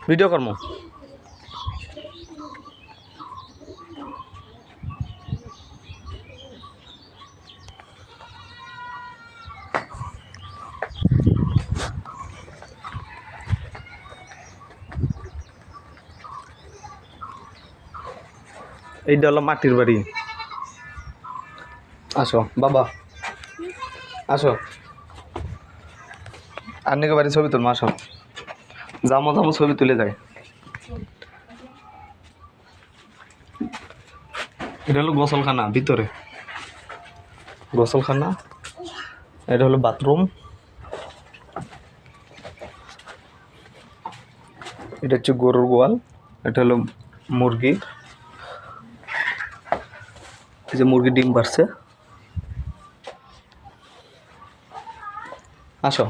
Video কর্ম এইটা হলো মাটির বাড়ি। আসো বাবা আসো, আন্নিকে বাড়ি ছবি তুলবো, আসো জামো জামো ছবি তুলে যায়। এটা হলো গোসলখানা, ভিতরে গোসলখানা। এটা হলো বাথরুম। এটা হচ্ছে গরুর গোয়াল। এটা হলো মুরগি, এই যে মুরগি ডিম পারছে। আসো।